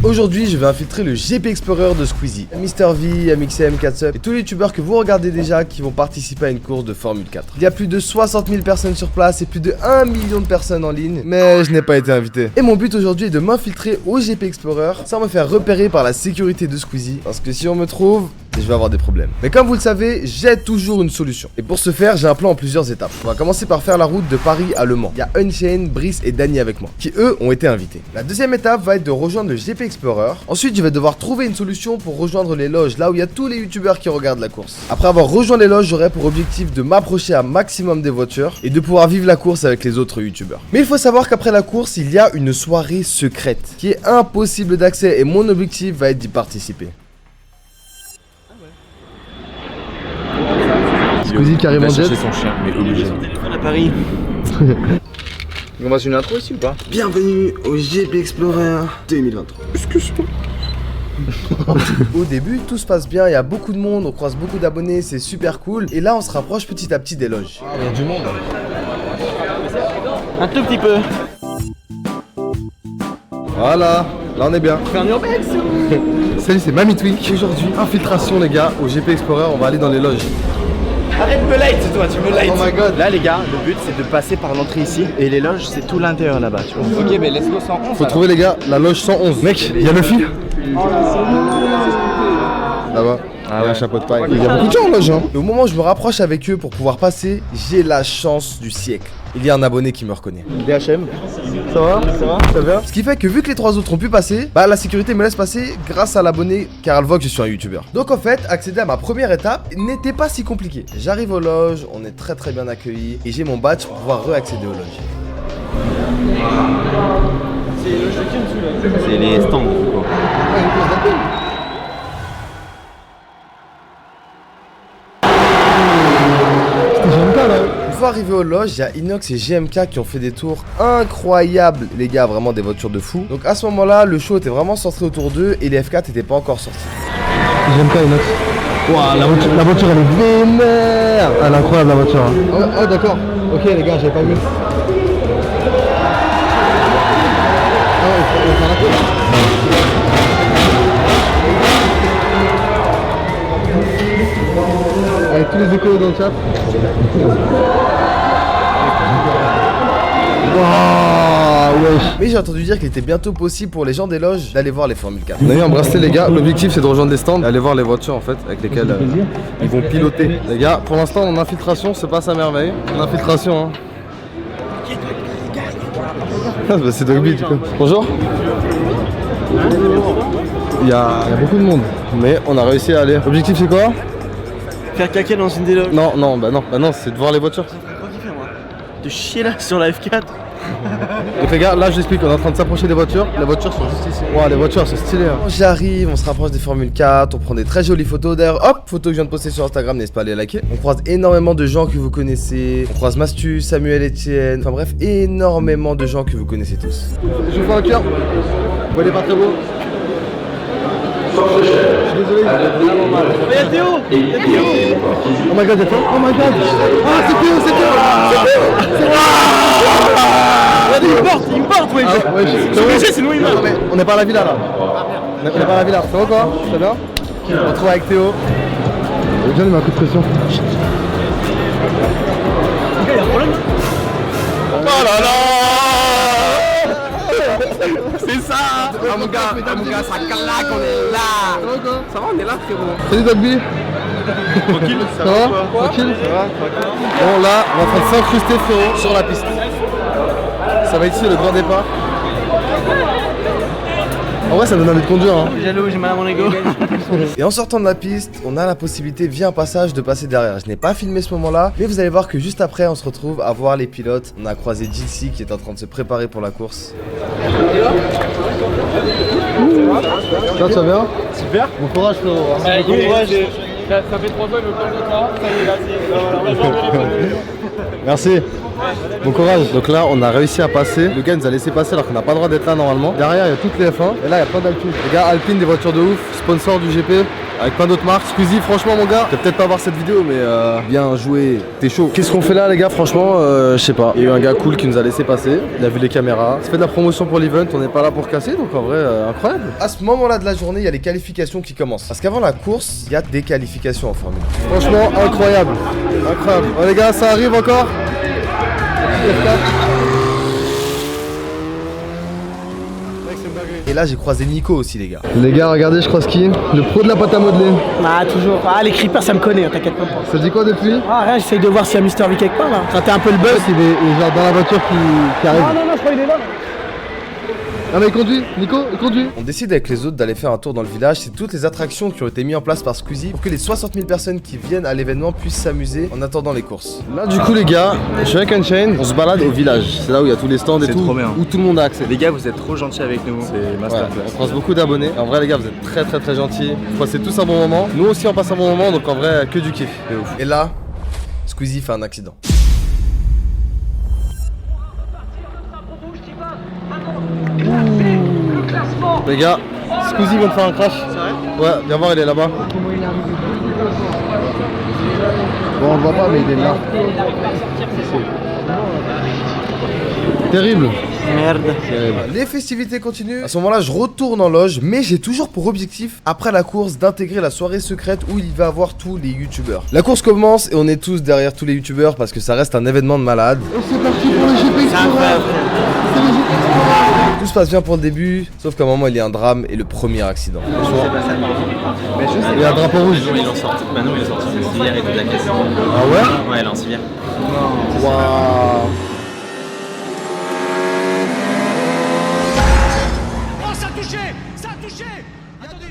Aujourd'hui, je vais infiltrer le GP Explorer de Squeezie, Mister V, MXM, Catsup et tous les youtubeurs que vous regardez déjà qui vont participer à une course de Formule 4. Il y a plus de 60 000 personnes sur place et plus de 1 million de personnes en ligne, mais je n'ai pas été invité. Et mon but aujourd'hui est de m'infiltrer au GP Explorer sans me faire repérer par la sécurité de Squeezie, parce que si on me trouve, je vais avoir des problèmes. Mais comme vous le savez, j'ai toujours une solution. Et pour ce faire, j'ai un plan en plusieurs étapes. On va commencer par faire la route de Paris à Le Mans. Il y a Unchained, Brice et Danny avec moi, qui eux ont été invités. La deuxième étape va être de rejoindre le GP Explorer. Ensuite, je vais devoir trouver une solution pour rejoindre les loges, là où il y a tous les youtubeurs qui regardent la course. Après avoir rejoint les loges, j'aurai pour objectif de m'approcher un maximum des voitures et de pouvoir vivre la course avec les autres youtubeurs. Mais il faut savoir qu'après la course, il y a une soirée secrète qui est impossible d'accès et mon objectif va être d'y participer. Squeezie carrément jet. Son chien, mais obligé. À Paris. On va sur une intro ici ou pas? Bienvenue au GP Explorer 2023. Excuse-moi. Au début, tout se passe bien, il y a beaucoup de monde, on croise beaucoup d'abonnés, c'est super cool. Et là, on se rapproche petit à petit des loges. Ah, il y a du monde. Un tout petit peu. Voilà, là on est bien. Fais un urbex. Salut, c'est Mamie Twink. Aujourd'hui, infiltration les gars, au GP Explorer, on va aller dans les loges. Arrête de me light toi, tu me light. Oh my god. Là les gars, le but c'est de passer par l'entrée ici. Et les loges c'est tout l'intérieur là-bas, tu vois. Ok, mais laisse-le 111. Faut trouver les gars, la loge 111. Mec, il y a le fil. Là-bas. Ah ouais. Un chapeau de paille. Il y a beaucoup de gens en loge, hein. Et au moment où je me rapproche avec eux pour pouvoir passer, j'ai la chance du siècle. Il y a un abonné qui me reconnaît. DHM. Ça va? Ça va? Ça va? Ce qui fait que vu que les trois autres ont pu passer, bah la sécurité me laisse passer grâce à l'abonné car elle voit que je suis un youtubeur. Donc en fait, accéder à ma première étape n'était pas si compliqué. J'arrive aux loges, on est très bien accueillis et j'ai mon badge pour pouvoir réaccéder aux loges. C'est les stands. Quoi. Une fois arrivé aux loges, il y a Inox et GMK qui ont fait des tours incroyables, les gars, vraiment des voitures de fou. Donc à ce moment-là, le show était vraiment centré autour d'eux et les F4 n'étaient pas encore sortis. GMK Inox. Waouh, la voiture elle est vénère. Elle est incroyable la voiture. Hein. Oh d'accord. Ok les gars, j'avais pas vu. Allez, tous les échos dans le chat. Waouh, wesh. Mais j'ai entendu dire qu'il était bientôt possible pour les gens des loges d'aller voir les Formule 4. On a eu un bracelet les gars, l'objectif c'est de rejoindre des stands et aller voir les voitures en fait avec lesquelles ils vont piloter. Les gars, pour l'instant en infiltration, c'est pas sa merveille. En infiltration hein. Bah, c'est Dogby du coup. Bonjour. Il y a beaucoup de monde, mais on a réussi à aller. L'objectif c'est quoi? Faire caca dans une des loges. Non, bah non, c'est de voir les voitures. De chier là sur la F4. Donc les gars, là je vous explique, on est en train de s'approcher des voitures. Les voitures sont juste ici. Wow, les voitures c'est stylé hein. J'arrive, on se rapproche des Formule 4, on prend des très jolies photos. D'ailleurs, hop, photo que je viens de poster sur Instagram, n'hésitez pas à les liker. On croise énormément de gens que vous connaissez. On croise Mastus, Samuel Etienne, enfin bref, énormément de gens que vous connaissez tous. Je vous fais un cœur. Vous voyez pas très beau. Je suis désolé, il est vraiment mal. Mais y'a Théo. Oh my god, y'a Théo. Oh my god. Ah c'est Théo, c'est Théo. Regardez, il me porte, ouais. Ah, ouais, C'est nous, il meurt. On n'est pas à la villa là. On n'est pas à la villa. Ça va quoi? Ça va bien? On se retrouve avec Théo. John il m'a un coup de pression. Il y a un problème. Oh là là. C'est ça. Ah mon gars, ça claque, on est là. Ça va, on est là, frérot. Salut Dogby. Tranquille, Ça va? Tranquille? Ça va. Bon là, on est en train de s'incruster frérot sur la piste. Ça va être ici le grand départ. En vrai ça donne envie de conduire hein. Jaloux, j'ai mal à mon ego. Et en sortant de la piste, on a la possibilité via un passage de passer derrière. Je n'ai pas filmé ce moment-là, mais vous allez voir que juste après, on se retrouve à voir les pilotes. On a croisé JC qui est en train de se préparer pour la course. Ça va bien? Super. Bon courage frérot. Bon courage. Ça fait 3 ans, il me parle de toi. Ça y est, là, Merci. Bon courage. Donc là, on a réussi à passer. Le gars nous a laissé passer alors qu'on n'a pas le droit d'être là normalement. Derrière, il y a toutes les F1. Et là, il y a plein d'Alpine. Les gars, Alpine, des voitures de ouf. Sponsor du GP. avec plein d'autres marques. Squeezie, franchement mon gars, tu vas peut-être pas voir cette vidéo mais bien joué, t'es chaud. Qu'est-ce qu'on fait là les gars? Franchement je sais pas. Il y a eu un gars cool qui nous a laissé passer, il a vu les caméras, il fait de la promotion pour l'event, on n'est pas là pour casser donc en vrai incroyable. À ce moment-là de la journée, il y a les qualifications qui commencent. Parce qu'avant la course, il y a des qualifications en Formule 1. Franchement incroyable, incroyable. Oh les gars, ça arrive encore. Et là, j'ai croisé Nico aussi, les gars. Les gars, regardez, je croise qui? Le pro de la pâte à modeler. Ah, toujours. Ah, les creepers, ça me connaît, hein, t'inquiète pas. Ça dit quoi depuis? Ah, rien, j'essaye de voir s'il y a Mr V quelque part là. Ça t'es un peu le buzz. Il est genre dans la voiture qui arrive. Non, je crois qu'il est là. Ah mais il conduit, Nico, il conduit. On décide avec les autres d'aller faire un tour dans le village. C'est toutes les attractions qui ont été mises en place par Squeezie pour que les 60 000 personnes qui viennent à l'événement puissent s'amuser en attendant les courses. Là du coup les gars, je suis avec Unchained, on se balade au village. C'est là où il y a tous les stands et C'est tout, trop bien. où tout le monde a accès. Les gars, vous êtes trop gentils avec nous. C'est Ouais, masterclass. on croise beaucoup d'abonnés. En vrai les gars, vous êtes très gentils. Vous passez tous un bon moment. Nous aussi on passe un bon moment, donc en vrai que du kiff. C'est ouf. Et là, Squeezie fait un accident. Les gars, Squeezie vient de faire un crash. C'est vrai? Ouais, viens voir, il est là-bas. Bon, on le voit pas, mais il est là. Terrible. Merde. Les festivités continuent. À ce moment-là, je retourne en loge, mais j'ai toujours pour objectif, après la course, d'intégrer la soirée secrète où il va avoir tous les youtubeurs. La course commence et on est tous derrière tous les youtubeurs parce que ça reste un événement de malade. C'est parti pour le GP Explorer. Tout se passe bien pour le début, sauf qu'à un moment il y a un drame et le premier accident. Il y a un drapeau rouge. Ils l'ont sorti, Manon il est sorti de civière et toute la caisse. Ah ouais? Ouais, elle est en civière. Waouh. Oh, ça a touché! Ça a touché! Attendez!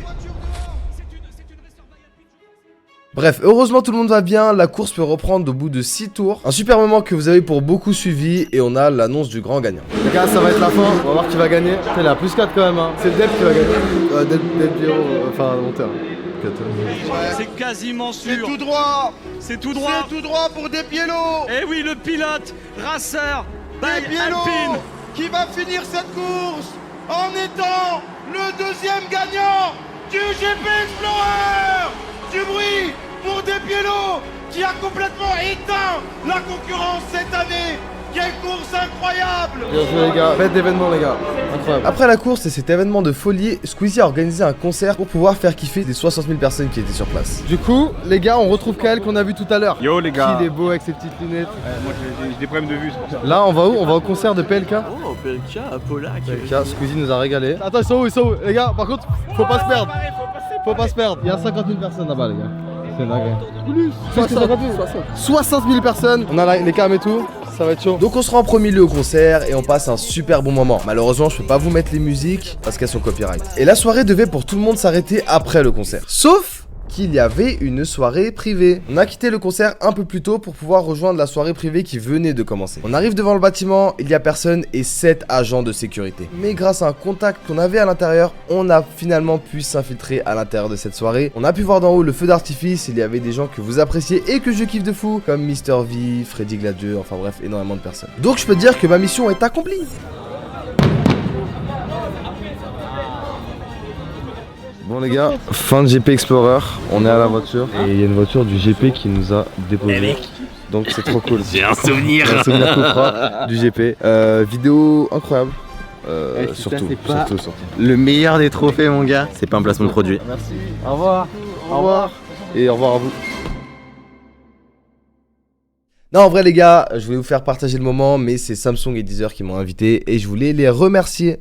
Bref, heureusement tout le monde va bien, la course peut reprendre au bout de 6 tours. Un super moment que vous avez pour beaucoup suivi et on a l'annonce du grand gagnant. Les gars, ça va être la fin. On va voir qui va gagner. C'est la plus 4 quand même. Hein. C'est Deb qui va gagner. Deb Pierrot, enfin monter. C'est quasiment sûr! C'est tout droit. C'est tout droit! C'est tout droit pour Despiello. Eh oui, le pilote, racer, by Despiello Alpine! qui va finir cette course en étant le deuxième gagnant du GP Explorer. Du bruit pour Despiello qui a complètement éteint la concurrence cette année. Quelle course incroyable! Bien joué les gars. Bête d'événement les gars. Incroyable. Après la course et cet événement de folie, Squeezie a organisé un concert pour pouvoir faire kiffer les 60 000 personnes qui étaient sur place. Du coup, les gars, on retrouve Kael qu'on a vu tout à l'heure. Yo les gars. Il est beau avec ses petites lunettes. Moi j'ai des problèmes de vue, c'est pour ça. Là, on va où? On va au concert de PLK. Oh, PLK, Polak. PLK, Squeezie nous a régalé. Attends, ils sont où? Les gars, par contre, faut pas se perdre. Faut pas se perdre. Il y a 50 000 personnes là-bas, les gars. C'est dingue. 60 000 personnes. On a les cams et tout. Ça va être chaud. Donc on se rend en premier lieu au concert et on passe un super bon moment. Malheureusement je peux pas vous mettre les musiques parce qu'elles sont copyright. Et la soirée devait pour tout le monde s'arrêter après le concert. Sauf qu'il y avait une soirée privée. On a quitté le concert un peu plus tôt pour pouvoir rejoindre la soirée privée qui venait de commencer. On arrive devant le bâtiment, il y a personne et 7 agents de sécurité. Mais grâce à un contact qu'on avait à l'intérieur, on a finalement pu s'infiltrer à l'intérieur de cette soirée. On a pu voir d'en haut le feu d'artifice, il y avait des gens que vous appréciez et que je kiffe de fou, comme Mr V, Freddy Gladieux, enfin bref, énormément de personnes. Donc je peux dire que ma mission est accomplie. Bon les gars, fin de GP Explorer, on est à la voiture et il y a une voiture du GP qui nous a déposé. Donc c'est trop cool. J'ai un souvenir. Un souvenir tout propre du GP. Vidéo incroyable. Surtout. Le meilleur des trophées, mon gars. C'est pas un placement de produit. Merci. Au revoir. Au revoir. Et au revoir à vous. Non, en vrai les gars, je voulais vous faire partager le moment, mais c'est Samsung et Deezer qui m'ont invité et je voulais les remercier